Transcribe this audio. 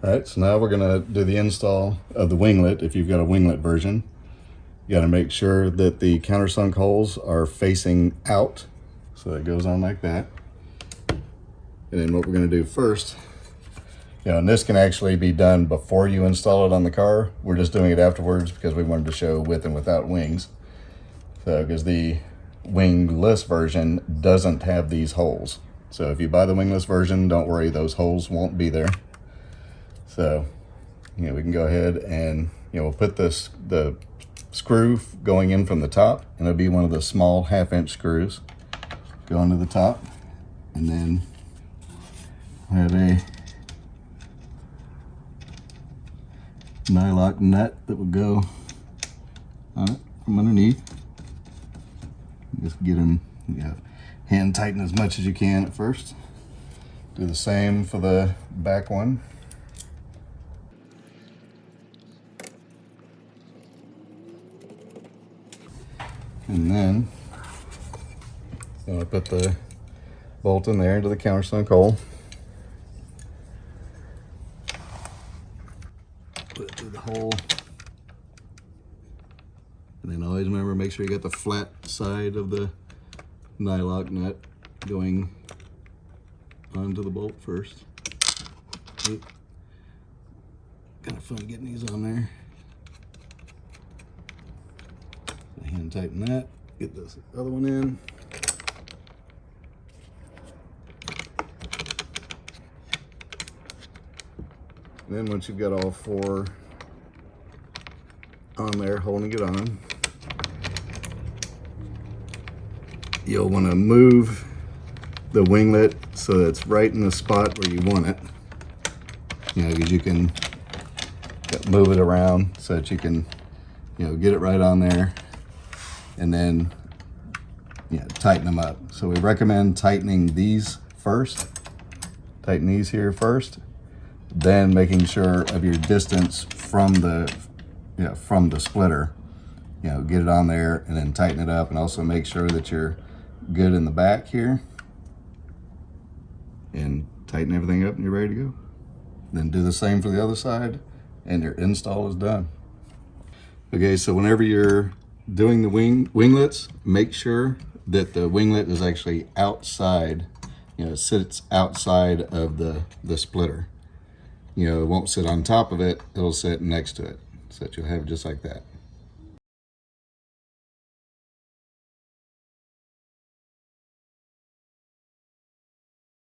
All right, so now we're gonna do the install of the winglet. If you've got a winglet version, you gotta make sure that the countersunk holes are facing out. So it goes on like that. And then what we're gonna do first, and this can actually be done before you install it on the car. We're just doing it afterwards because we wanted to show with and without wings. So, because the wingless version doesn't have these holes. So if you buy the wingless version, don't worry, those holes won't be there. So, we can go ahead and, we'll put the screw going in from the top, and it'll be one of the small 1/2-inch screws going to the top. And then I have a nylock nut that would go on it from underneath. Just get them, hand tighten as much as you can at first. Do the same for the back one. And then I put the bolt in there into the countersunk hole. Put it through the hole. And then always remember, make sure you got the flat side of the nylock nut going onto the bolt first. Kind of fun getting these on there. Hand tighten that, get this other one in. And then once you've got all 4 on there, holding it on, you'll want to move the winglet so that it's right in the spot where you want it. Because you can move it around so that you can, get it right on there. And then tighten them up. So we recommend tightening these first. Tighten these here first, then making sure of your distance from the splitter. Get it on there and then tighten it up, and also make sure that you're good in the back here. And tighten everything up and you're ready to go. Then do the same for the other side and your install is done. Okay, so whenever you're doing the winglets, make sure that the winglet is actually outside, it sits outside of the splitter. It won't sit on top of it, it'll sit next to it, so that you'll have it just like that.